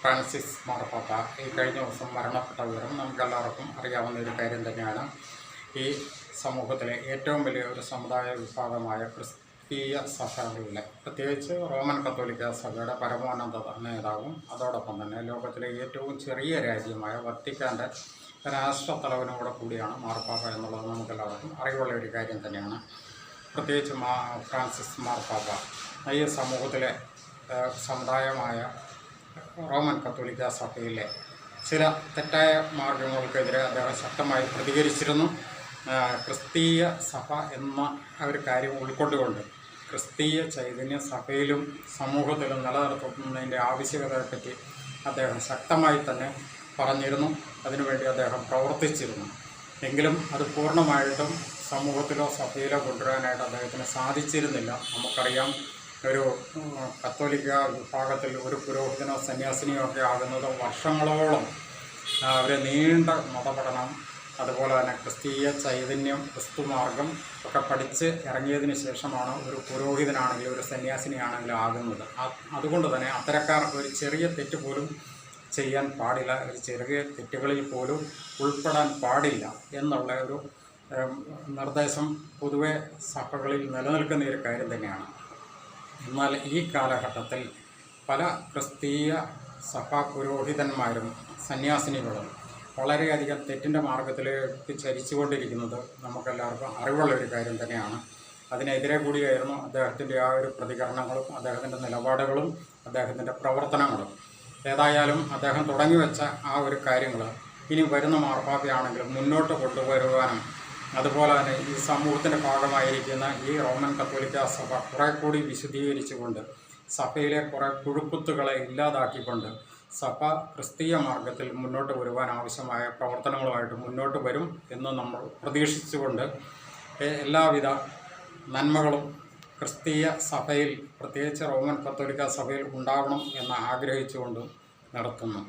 Francis മാർപ്പാപ്പ ഈ കഴിഞ്ഞ ദിവസം മരണപ്പെട്ട വിവരം നമുക്കെല്ലാവർക്കും അറിയാവുന്ന ഒരു കാര്യം തന്നെയാണ്. ഈ സമൂഹത്തിലെ ഏറ്റവും വലിയ ഒരു സമുദായ വിഭാഗമായ ക്രിസ്തീയ സഭകളിലെ, പ്രത്യേകിച്ച് റോമൻ കത്തോലിക്ക സഭയുടെ പരമോന്നത നേതാവും അതോടൊപ്പം തന്നെ ലോകത്തിലെ ഏറ്റവും ചെറിയ രാജ്യമായ വത്തിക്കാൻ്റെ രാഷ്ട്രത്തലവനോടെ കൂടിയാണ് മാർപ്പാപ്പ എന്നുള്ളത് നമുക്കെല്ലാവർക്കും അറിവുള്ള ഒരു കാര്യം തന്നെയാണ്. പ്രത്യേകിച്ച് ഫ്രാൻസിസ് മാർപ്പാപ്പ ഈ സമൂഹത്തിലെ സമുദായമായ റോമൻ കത്തോലിക്ക സഭയിലെ ചില തെറ്റായ മാർഗങ്ങൾക്കെതിരെ അദ്ദേഹം ശക്തമായി പ്രതികരിച്ചിരുന്നു. ക്രിസ്തീയ സഭ എന്ന ഒരു കാര്യം ഉൾക്കൊണ്ടുകൊണ്ട് ക്രിസ്തീയ ചൈതന്യ സഭയിലും സമൂഹത്തിലും നിലനിർത്തുന്നതിൻ്റെ ആവശ്യകതയെപ്പറ്റി അദ്ദേഹം ശക്തമായി തന്നെ പറഞ്ഞിരുന്നു. അതിനുവേണ്ടി അദ്ദേഹം പ്രവർത്തിച്ചിരുന്നു. എങ്കിലും അത് പൂർണ്ണമായിട്ടും സമൂഹത്തിലോ സഭയിലോ കൊണ്ടുവരാനായിട്ട് അദ്ദേഹത്തിന് സാധിച്ചിരുന്നില്ല. നമുക്കറിയാം, ഒരു കത്തോലിക്ക വിഭാഗത്തിൽ ഒരു പുരോഹിതനോ സന്യാസിനിയോ ഒക്കെ ആകുന്നത് വർഷങ്ങളോളം ഒരു നീണ്ട മതപഠനം, അതുപോലെ തന്നെ ക്രിസ്തീയ ചൈതന്യം, ക്രിസ്തുമാർഗം ഒക്കെ പഠിച്ച് ഇറങ്ങിയതിന് ശേഷമാണ് ഒരു പുരോഹിതനാണെങ്കിലും ഒരു സന്യാസിനിയാണെങ്കിലും ആകുന്നത്. അതുകൊണ്ട് തന്നെ അത്തരക്കാർ ഒരു ചെറിയ തെറ്റ് പോലും ചെയ്യാൻ പാടില്ല, ഒരു ചെറിയ തെറ്റുകളിൽ പോലും ഉൾപ്പെടാൻ പാടില്ല എന്നുള്ള ഒരു നിർദ്ദേശം പൊതുവെ സഭകളിൽ നിലനിൽക്കുന്ന ഒരു കാര്യം തന്നെയാണ്. എന്നാൽ ഈ കാലഘട്ടത്തിൽ പല ക്രിസ്തീയ സഭാ പുരോഹിതന്മാരും സന്യാസിനികളും വളരെയധികം തെറ്റിൻ്റെ മാർഗത്തിലേക്ക് ചരിച്ചുകൊണ്ടിരിക്കുന്നത് നമുക്കെല്ലാവർക്കും അറിവുള്ള ഒരു കാര്യം തന്നെയാണ്. അതിനെതിരെ കൂടിയായിരുന്നു അദ്ദേഹത്തിൻ്റെ ആ ഒരു പ്രതികരണങ്ങളും അദ്ദേഹത്തിൻ്റെ നിലപാടുകളും അദ്ദേഹത്തിൻ്റെ പ്രവർത്തനങ്ങളും. ഏതായാലും അദ്ദേഹം തുടങ്ങിവെച്ച ആ ഒരു കാര്യങ്ങൾ ഇനി വരുന്ന മാർപ്പാപ്പയാണെങ്കിലും മുന്നോട്ട് കൊണ്ടുവരുവാനും, അതുപോലെ തന്നെ ഈ സമൂഹത്തിൻ്റെ ഭാഗമായിരിക്കുന്ന ഈ റോമൻ കത്തോലിക്ക സഭ കുറെ കൂടി വിശദീകരിച്ചുകൊണ്ട് സഭയിലെ കുറേ പുഴുക്കുത്തുകളെ ഇല്ലാതാക്കിക്കൊണ്ട് സഭ ക്രിസ്തീയ മാർഗത്തിൽ മുന്നോട്ട് വരുവാൻ ആവശ്യമായ പ്രവർത്തനങ്ങളുമായിട്ട് മുന്നോട്ട് വരും എന്ന് നമ്മൾ പ്രതീക്ഷിച്ചുകൊണ്ട് എല്ലാവിധ നന്മകളും ക്രിസ്തീയ സഭയിൽ, പ്രത്യേകിച്ച് റോമൻ കത്തോലിക്ക സഭയിൽ ഉണ്ടാവണം എന്ന് ആഗ്രഹിച്ചുകൊണ്ട് നടത്തുന്നു.